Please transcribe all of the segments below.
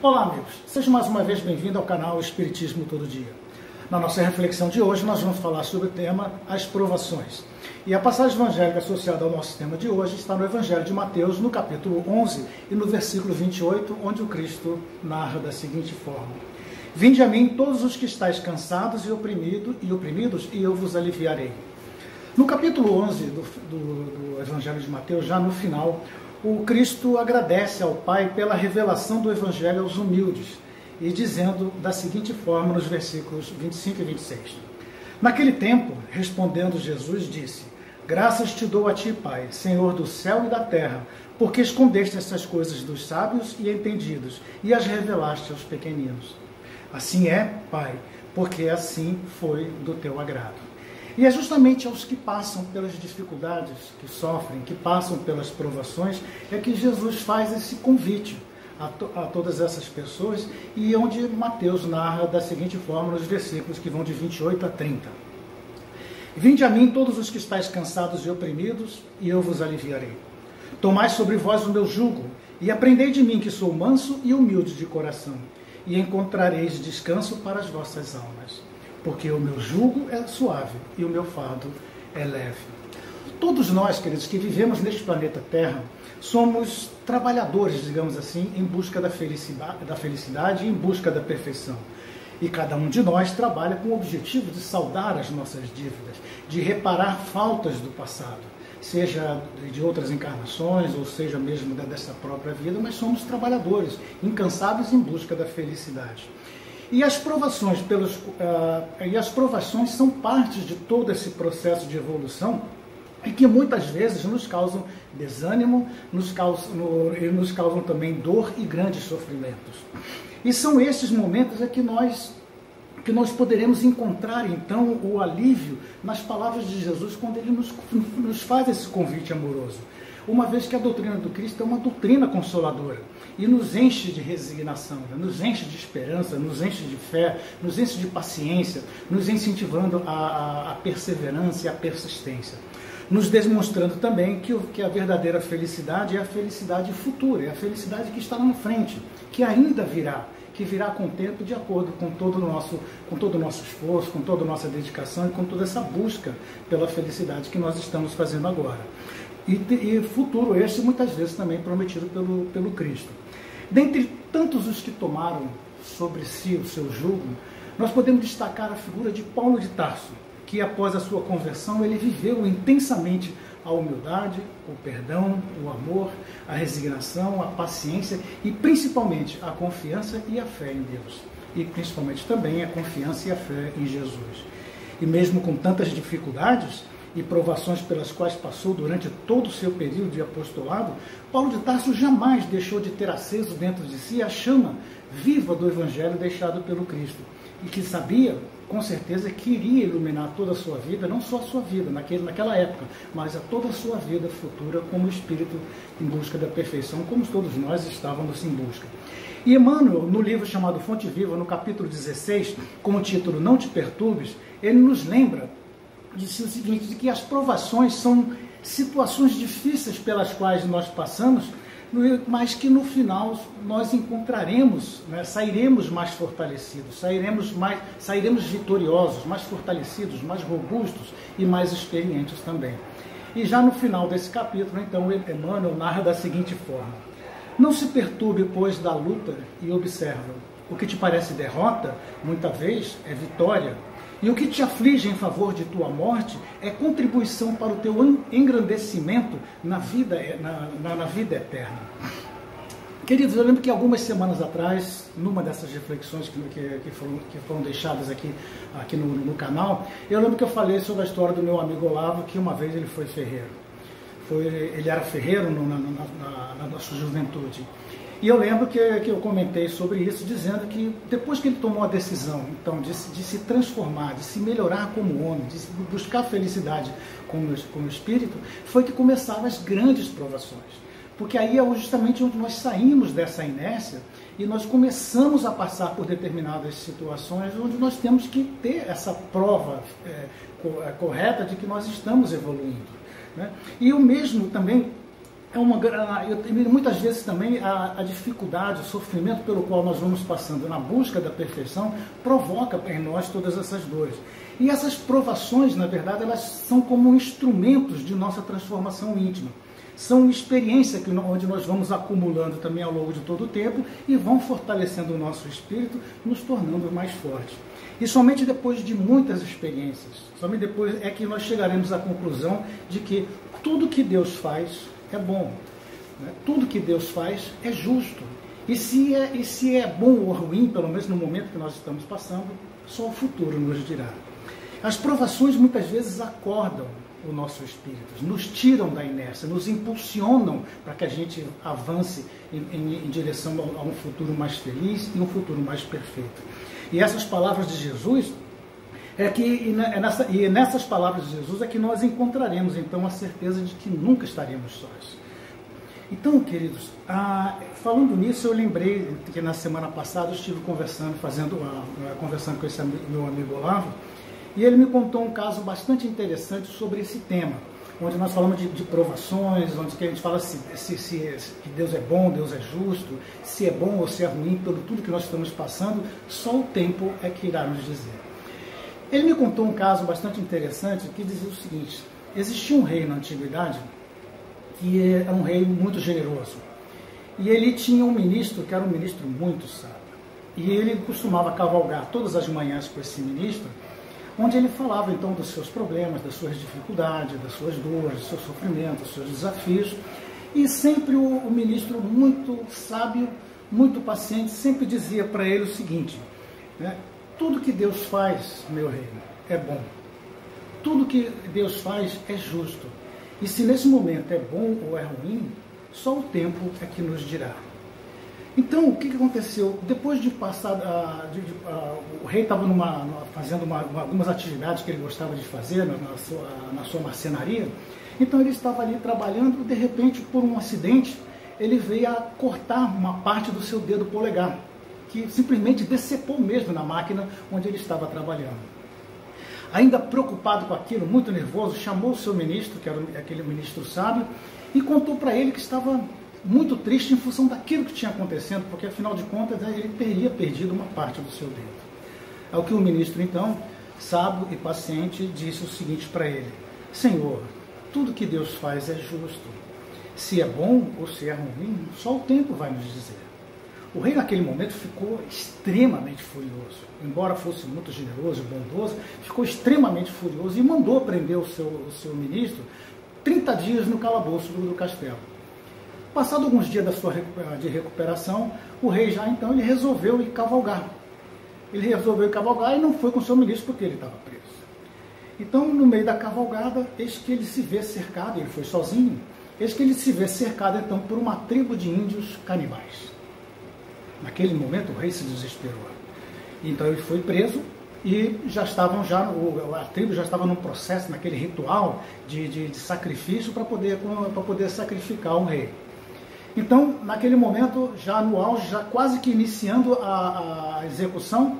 Olá, amigos. Seja mais uma vez bem-vindo ao canal Espiritismo Todo Dia. Na nossa reflexão de hoje, nós vamos falar sobre o tema As Provações. E a passagem evangélica associada ao nosso tema de hoje está no Evangelho de Mateus, no capítulo 11 e no versículo 28, onde o Cristo narra da seguinte forma: Vinde a mim todos os que estáis cansados e oprimidos, e eu vos aliviarei. No capítulo 11 do Evangelho de Mateus, já no final, o Cristo agradece ao Pai pela revelação do Evangelho aos humildes, e dizendo da seguinte forma nos versículos 25 e 26. Naquele tempo, respondendo Jesus, disse: Graças te dou a ti, Pai, Senhor do céu e da terra, porque escondeste essas coisas dos sábios e entendidos, e as revelaste aos pequeninos. Assim é, Pai, porque assim foi do teu agrado. E é justamente aos que passam pelas dificuldades, que sofrem, que passam pelas provações, é que Jesus faz esse convite a todas essas pessoas, e onde Mateus narra da seguinte forma nos versículos que vão de 28 a 30. Vinde a mim todos os que estáis cansados e oprimidos, e eu vos aliviarei. Tomai sobre vós o meu jugo, e aprendei de mim, que sou manso e humilde de coração, e encontrareis descanso para as vossas almas. Porque o meu jugo é suave e o meu fardo é leve. Todos nós, queridos, que vivemos neste planeta Terra, somos trabalhadores, digamos assim, em busca da felicidade e em busca da perfeição. E cada um de nós trabalha com o objetivo de saldar as nossas dívidas, de reparar faltas do passado, seja de outras encarnações, ou seja mesmo dessa própria vida, mas somos trabalhadores, incansáveis em busca da felicidade. E as provações são parte de todo esse processo de evolução, e que muitas vezes nos causam desânimo, nos causam também dor e grandes sofrimentos. E são esses momentos que nós poderemos encontrar, então, o alívio nas palavras de Jesus, quando ele nos faz esse convite amoroso. Uma vez que a doutrina do Cristo é uma doutrina consoladora e nos enche de resignação, nos enche de esperança, nos enche de fé, nos enche de paciência, nos incentivando a perseverança e a persistência, nos demonstrando também que a verdadeira felicidade é a felicidade futura, é a felicidade que está lá na frente, que ainda virá, que virá com o tempo, de acordo com todo o nosso esforço, com toda a nossa dedicação e com toda essa busca pela felicidade que nós estamos fazendo agora. E futuro esse muitas vezes também prometido pelo Cristo. Dentre tantos os que tomaram sobre si o seu jugo, nós podemos destacar a figura de Paulo de Tarso, que após a sua conversão ele viveu intensamente a humildade, o perdão, o amor, a resignação, a paciência e principalmente a confiança e a fé em Deus. E principalmente também a confiança e a fé em Jesus. E mesmo com tantas dificuldades e provações pelas quais passou durante todo o seu período de apostolado, Paulo de Tarso jamais deixou de ter aceso dentro de si a chama viva do Evangelho deixado pelo Cristo, e que sabia, com certeza, que iria iluminar toda a sua vida, não só a sua vida naquela época, mas a toda a sua vida futura como espírito em busca da perfeição, como todos nós estávamos em busca. E Emmanuel, no livro chamado Fonte Viva, no capítulo 16, com o título Não te perturbes, ele nos lembra disse o seguinte, de que as provações são situações difíceis pelas quais nós passamos, mas que no final nós encontraremos, sairemos mais fortalecidos, sairemos vitoriosos, mais fortalecidos, mais robustos e mais experientes também. E já no final desse capítulo, então, Emmanuel narra da seguinte forma: Não se perturbe, pois, da luta e observa. O que te parece derrota, muita vez, é vitória. E o que te aflige em favor de tua morte é contribuição para o teu engrandecimento na vida eterna. Queridos, eu lembro que algumas semanas atrás, numa dessas reflexões que foram deixadas aqui no canal, eu lembro que eu falei sobre a história do meu amigo Olavo, que uma vez ele foi ferreiro. Ele era ferreiro na nossa juventude. E eu lembro que eu comentei sobre isso, dizendo que depois que ele tomou a decisão então, de se transformar, de se melhorar como homem, de buscar felicidade como espírito, foi que começavam as grandes provações. Porque aí é justamente onde nós saímos dessa inércia e nós começamos a passar por determinadas situações onde nós temos que ter essa prova correta de que nós estamos evoluindo. Né? E o mesmo também muitas vezes também a dificuldade, o sofrimento pelo qual nós vamos passando na busca da perfeição provoca em nós todas essas dores. E essas provações, na verdade, elas são como instrumentos de nossa transformação íntima. São experiências onde nós vamos acumulando também ao longo de todo o tempo e vão fortalecendo o nosso espírito, nos tornando mais fortes. E somente depois de muitas experiências, somente depois é que nós chegaremos à conclusão de que tudo que Deus faz é bom, né? Tudo que Deus faz é justo. E se é bom ou ruim, pelo menos no momento que nós estamos passando, só o futuro nos dirá. As provações muitas vezes acordam o nosso espírito, nos tiram da inércia, nos impulsionam para que a gente avance em direção a um futuro mais feliz e um futuro mais perfeito. E essas palavras de Jesus, nessas palavras de Jesus é que nós encontraremos então a certeza de que nunca estaremos sós. Então, queridos, falando nisso, eu lembrei que na semana passada eu estive conversando com esse meu amigo Olavo, e ele me contou um caso bastante interessante sobre esse tema, onde nós falamos de provações, onde a gente fala se Deus é bom, Deus é justo, se é bom ou se é ruim, pelo tudo que nós estamos passando, só o tempo é que irá nos dizer. Ele me contou um caso bastante interessante que dizia o seguinte: existia um rei na antiguidade que era um rei muito generoso, e ele tinha um ministro que era um ministro muito sábio, e ele costumava cavalgar todas as manhãs com esse ministro, onde ele falava então dos seus problemas, das suas dificuldades, das suas dores, dos seus sofrimentos, dos seus desafios, e sempre o ministro, muito sábio, muito paciente, sempre dizia para ele o seguinte, né? Tudo que Deus faz, meu rei, é bom. Tudo que Deus faz é justo. E se nesse momento é bom ou é ruim, só o tempo é que nos dirá. Então, o que aconteceu? Depois de passar, o rei estava fazendo algumas atividades que ele gostava de fazer na sua marcenaria, então ele estava ali trabalhando e de repente, por um acidente, ele veio a cortar uma parte do seu dedo polegar, que simplesmente decepou mesmo na máquina onde ele estava trabalhando. Ainda preocupado com aquilo, muito nervoso, chamou o seu ministro, que era aquele ministro sábio, e contou para ele que estava muito triste em função daquilo que tinha acontecido, porque afinal de contas ele teria perdido uma parte do seu dedo. Ao que o ministro então, sábio e paciente, disse o seguinte para ele: Senhor, tudo que Deus faz é justo. Se é bom ou se é ruim, só o tempo vai nos dizer. O rei naquele momento ficou extremamente furioso, embora fosse muito generoso e bondoso, ficou extremamente furioso e mandou prender o seu ministro 30 dias no calabouço do castelo. Passado alguns dias de recuperação, o rei já então ele resolveu ir cavalgar. Ele resolveu ir cavalgar e não foi com o seu ministro porque ele estava preso. Então, no meio da cavalgada, eis que ele se vê cercado, ele foi sozinho, eis que ele se vê cercado então por uma tribo de índios canibais. Naquele momento o rei se desesperou. Então ele foi preso e a tribo já estava num processo, naquele ritual de sacrifício para poder sacrificar um rei. Então, naquele momento, já no auge, já quase que iniciando a execução,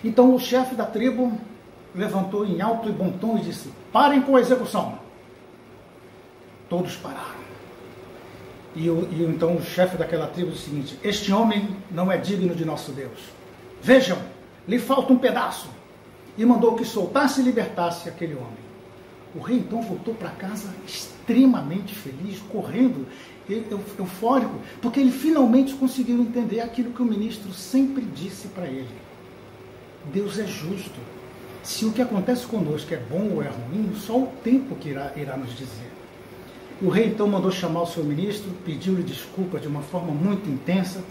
então o chefe da tribo levantou em alto e bom tom e disse: parem com a execução. Todos pararam. E então o chefe daquela tribo disse o seguinte: este homem não é digno de nosso Deus. Vejam, lhe falta um pedaço. E mandou que soltasse e libertasse aquele homem. O rei então voltou para casa extremamente feliz, correndo, eufórico, porque ele finalmente conseguiu entender aquilo que o ministro sempre disse para ele: Deus é justo. Se o que acontece conosco é bom ou é ruim, só o tempo que irá nos dizer. O rei então mandou chamar o seu ministro, pediu-lhe desculpa de uma forma muito intensa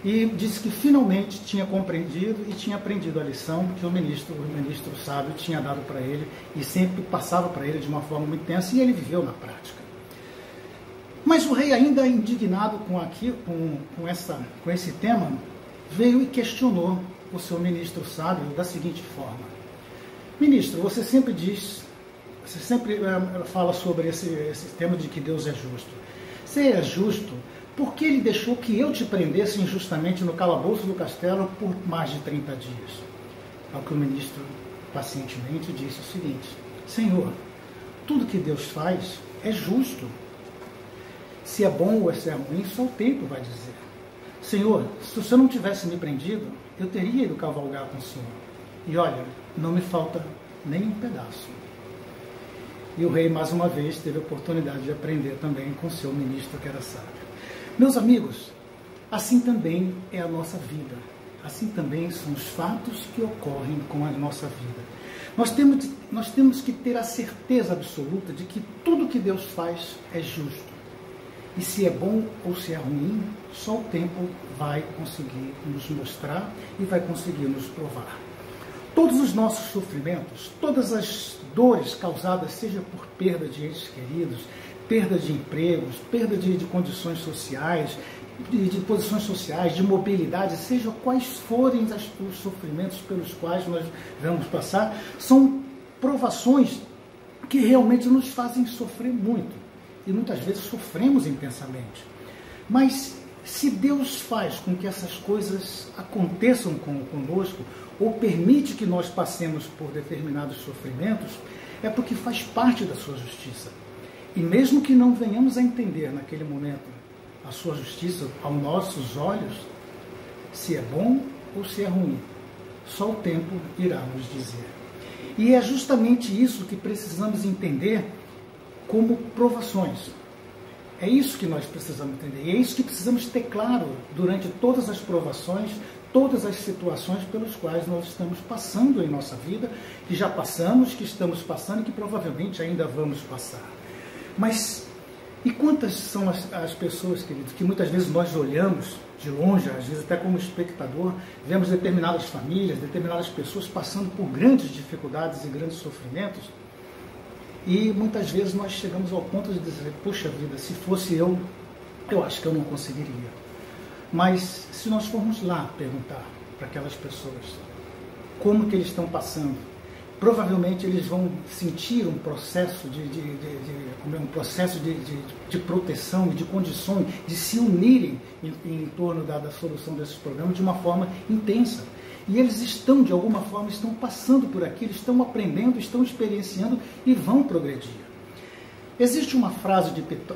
e disse que finalmente tinha compreendido e tinha aprendido a lição que o ministro sábio tinha dado para ele e sempre passava para ele de uma forma muito intensa, e ele viveu na prática. Mas o rei, ainda indignado com esse tema, veio e questionou o seu ministro sábio da seguinte forma: ministro, você sempre fala sobre esse tema de que Deus é justo. Se é justo, por que ele deixou que eu te prendesse injustamente no calabouço do castelo por mais de 30 dias? Ao que o ministro pacientemente disse o seguinte: Senhor, tudo que Deus faz é justo. Se é bom ou se é ruim, só o tempo vai dizer. Senhor, se o Senhor não tivesse me prendido, eu teria ido cavalgar com o Senhor. E olha, não me falta nem um pedaço. E o rei, mais uma vez, teve a oportunidade de aprender também com o seu ministro, que era sábio. Meus amigos, assim também é a nossa vida. Assim também são os fatos que ocorrem com a nossa vida. Nós temos que ter a certeza absoluta de que tudo que Deus faz é justo. E se é bom ou se é ruim, só o tempo vai conseguir nos mostrar e vai conseguir nos provar. Todos os nossos sofrimentos, todas as dores causadas, seja por perda de entes queridos, perda de empregos, perda de condições sociais, de posições sociais, de mobilidade, seja quais forem os sofrimentos pelos quais nós vamos passar, são provações que realmente nos fazem sofrer muito. E muitas vezes sofremos intensamente. Mas se Deus faz com que essas coisas aconteçam conosco, ou permite que nós passemos por determinados sofrimentos, é porque faz parte da sua justiça. E mesmo que não venhamos a entender naquele momento a sua justiça aos nossos olhos, se é bom ou se é ruim, só o tempo irá nos dizer. E é justamente isso que precisamos entender como provações. É isso que nós precisamos entender. E é isso que precisamos ter claro durante todas as provações, todas as situações pelas quais nós estamos passando em nossa vida, que já passamos, que estamos passando e que provavelmente ainda vamos passar. Mas, e quantas são as pessoas, queridos, que muitas vezes nós olhamos de longe, às vezes até como espectador, vemos determinadas famílias, determinadas pessoas passando por grandes dificuldades e grandes sofrimentos, e muitas vezes nós chegamos ao ponto de dizer, puxa vida, se fosse eu acho que eu não conseguiria. Mas se nós formos lá perguntar para aquelas pessoas como que eles estão passando, provavelmente eles vão sentir um processo de proteção e de condições de se unirem em torno da solução desses problemas de uma forma intensa. E eles estão, de alguma forma, estão passando por aquilo, estão aprendendo, estão experienciando e vão progredir. Existe uma frase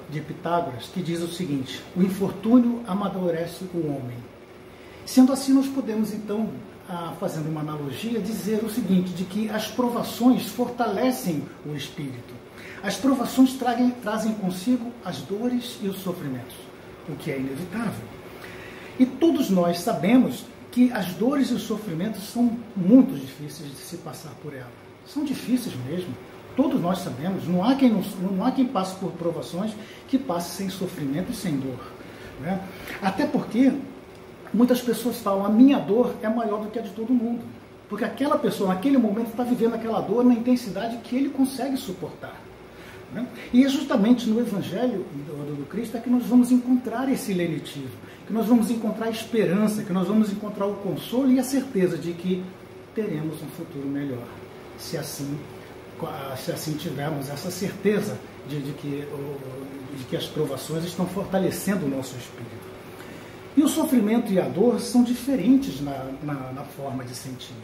de Pitágoras que diz o seguinte: o infortúnio amadurece o homem. Sendo assim, nós podemos, então, fazendo uma analogia, dizer o seguinte, de que as provações fortalecem o espírito. As provações trazem consigo as dores e os sofrimentos, o que é inevitável. E todos nós sabemos que as dores e os sofrimentos são muito difíceis de se passar por ela. São difíceis mesmo. Todos nós sabemos. Não há quem passe por provações que passe sem sofrimento e sem dor, né? Até porque muitas pessoas falam, a minha dor é maior do que a de todo mundo. Porque aquela pessoa, naquele momento, está vivendo aquela dor na intensidade que ele consegue suportar, né? E é justamente no Evangelho do Cristo é que nós vamos encontrar esse lenitivo, que nós vamos encontrar a esperança, que nós vamos encontrar o consolo e a certeza de que teremos um futuro melhor, se assim tivermos essa certeza de que as provações estão fortalecendo o nosso espírito. E o sofrimento e a dor são diferentes na forma de sentir.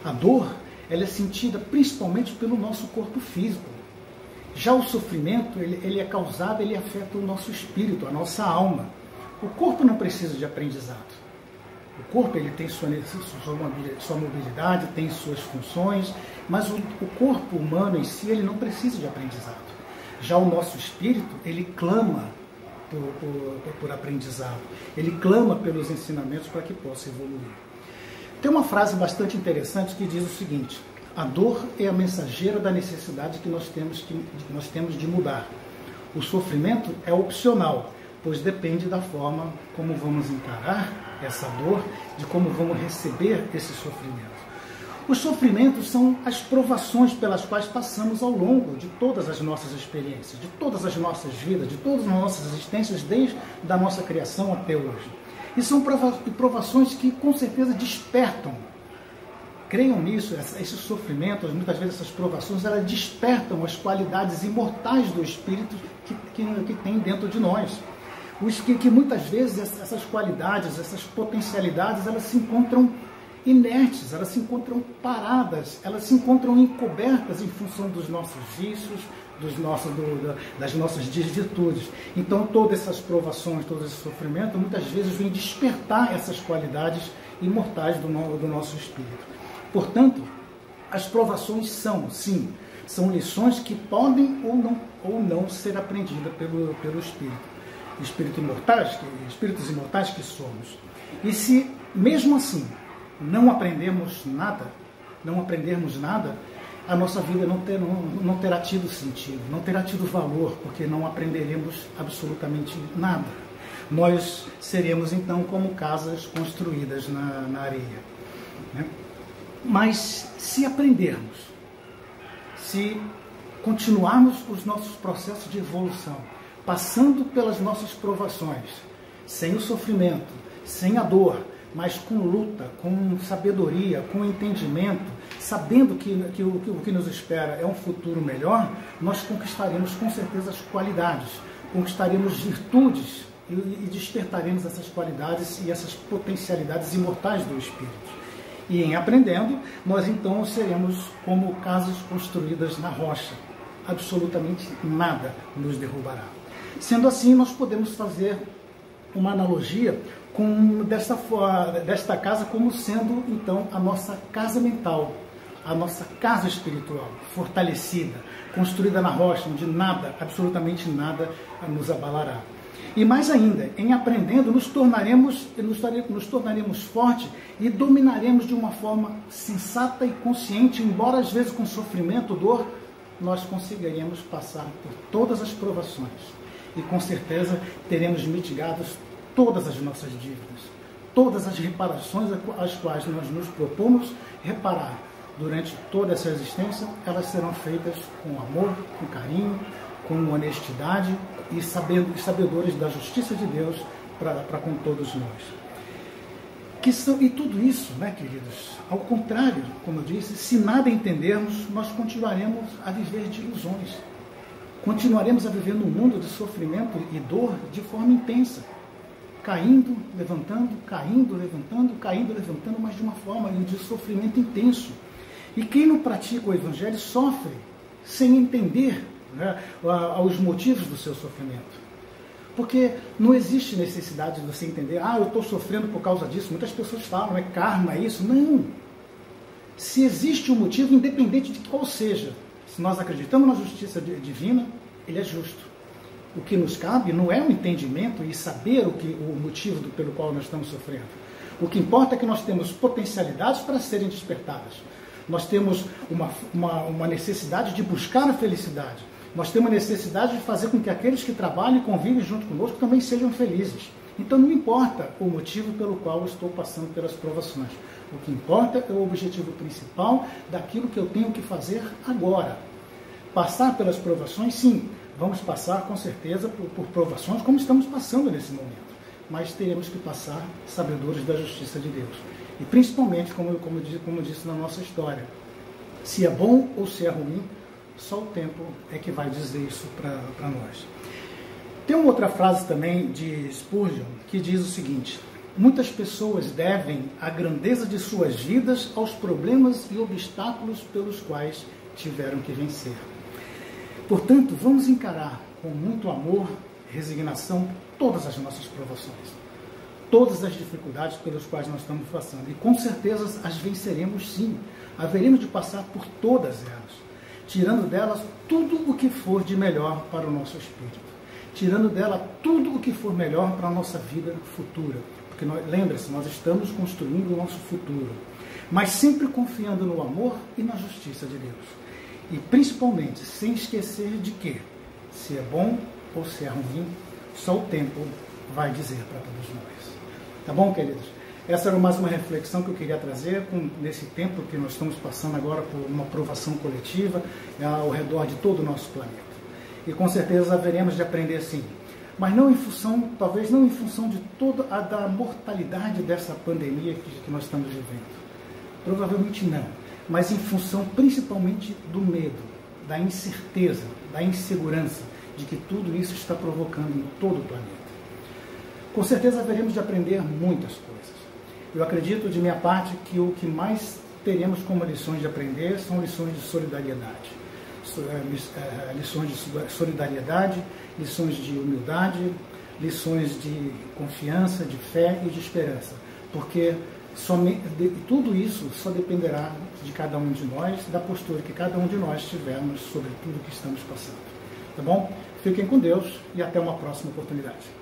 A dor, ela é sentida principalmente pelo nosso corpo físico. Já o sofrimento, ele é causado, ele afeta o nosso espírito, a nossa alma. O corpo não precisa de aprendizado. O corpo, ele tem sua mobilidade, tem suas funções, mas o corpo humano em si, ele não precisa de aprendizado. Já o nosso espírito, ele clama por aprendizado. Ele clama pelos ensinamentos para que possa evoluir. Tem uma frase bastante interessante que diz o seguinte: a dor é a mensageira da necessidade que nós temos de mudar. O sofrimento é opcional, pois depende da forma como vamos encarar essa dor, de como vamos receber esse sofrimento. Os sofrimentos são as provações pelas quais passamos ao longo de todas as nossas experiências, de todas as nossas vidas, de todas as nossas existências, desde a nossa criação até hoje. E são provações que, com certeza, despertam. Creiam nisso, esses sofrimentos, muitas vezes essas provações, elas despertam as qualidades imortais do Espírito que tem dentro de nós. Que muitas vezes essas qualidades, essas potencialidades, elas se encontram inertes, elas se encontram paradas, elas se encontram encobertas em função dos nossos vícios, das nossas desvirtudes. Então, todas essas provações, todo esse sofrimento, muitas vezes vem despertar essas qualidades imortais do nosso espírito. Portanto, as provações são lições que podem ou não ser aprendidas pelo espíritos imortais que somos. E se, mesmo assim, não aprendermos nada, a nossa vida não terá tido sentido, não terá tido valor, porque não aprenderemos absolutamente nada. Nós seremos, então, como casas construídas na areia, né? Mas se aprendermos, se continuarmos os nossos processos de evolução, passando pelas nossas provações, sem o sofrimento, sem a dor, mas com luta, com sabedoria, com entendimento, sabendo que o que nos espera é um futuro melhor, nós conquistaremos com certeza as qualidades, conquistaremos virtudes e despertaremos essas qualidades e essas potencialidades imortais do Espírito. E em aprendendo, nós então seremos como casas construídas na rocha. Absolutamente nada nos derrubará. Sendo assim, nós podemos fazer uma analogia desta casa como sendo, então, a nossa casa mental, a nossa casa espiritual, fortalecida, construída na rocha, onde nada, absolutamente nada, nos abalará. E mais ainda, em aprendendo, nos tornaremos fortes e dominaremos de uma forma sensata e consciente, embora às vezes com sofrimento, dor, nós conseguiremos passar por todas as provações. E com certeza teremos mitigados todas as nossas dívidas, todas as reparações às quais nós nos propomos reparar durante toda essa existência, elas serão feitas com amor, com carinho, com honestidade e sabedores da justiça de Deus para com todos nós. E tudo isso, né, queridos, ao contrário, como eu disse, se nada entendermos, nós continuaremos a viver de ilusões. Continuaremos a viver num mundo de sofrimento e dor de forma intensa. Caindo, levantando, mas de uma forma de sofrimento intenso. E quem não pratica o Evangelho sofre sem entender, né, os motivos do seu sofrimento. Porque não existe necessidade de você entender, eu estou sofrendo por causa disso. Muitas pessoas falam, é karma, é isso. Não. Se existe um motivo, independente de qual seja, se nós acreditamos na justiça divina, ele é justo. O que nos cabe não é o entendimento e saber o motivo pelo qual nós estamos sofrendo. O que importa é que nós temos potencialidades para serem despertadas. Nós temos uma necessidade de buscar a felicidade. Nós temos a necessidade de fazer com que aqueles que trabalham e convivem junto conosco também sejam felizes. Então não importa o motivo pelo qual eu estou passando pelas provações. O que importa é o objetivo principal daquilo que eu tenho que fazer agora. Passar pelas provações, sim. Vamos passar, com certeza, por provações, como estamos passando nesse momento. Mas teremos que passar sabedores da justiça de Deus. E principalmente, como disse na nossa história, se é bom ou se é ruim, só o tempo é que vai dizer isso para nós. Tem uma outra frase também de Spurgeon que diz o seguinte: muitas pessoas devem a grandeza de suas vidas aos problemas e obstáculos pelos quais tiveram que vencer. Portanto, vamos encarar com muito amor e resignação todas as nossas provações, todas as dificuldades pelas quais nós estamos passando. E com certeza as venceremos sim. Haveremos de passar por todas elas, tirando delas tudo o que for de melhor para o nosso espírito, tirando dela tudo o que for melhor para a nossa vida futura. Porque lembre-se, nós estamos construindo o nosso futuro, mas sempre confiando no amor e na justiça de Deus. E principalmente, sem esquecer de que, se é bom ou se é ruim, só o tempo vai dizer para todos nós. Tá bom, queridos? Essa era mais uma reflexão que eu queria trazer nesse tempo que nós estamos passando agora por uma provação coletiva ao redor de todo o nosso planeta. E com certeza haveremos de aprender sim, mas não em função, talvez não em função de toda da mortalidade dessa pandemia que nós estamos vivendo. Provavelmente não, mas em função principalmente do medo, da incerteza, da insegurança de que tudo isso está provocando em todo o planeta. Com certeza haveremos de aprender muitas coisas. Eu acredito de minha parte que o que mais teremos como lições de aprender são lições de solidariedade. Lições de solidariedade, lições de humildade, lições de confiança, de fé e de esperança. Porque tudo isso só dependerá de cada um de nós, da postura que cada um de nós tivermos sobre tudo que estamos passando. Tá bom? Fiquem com Deus e até uma próxima oportunidade.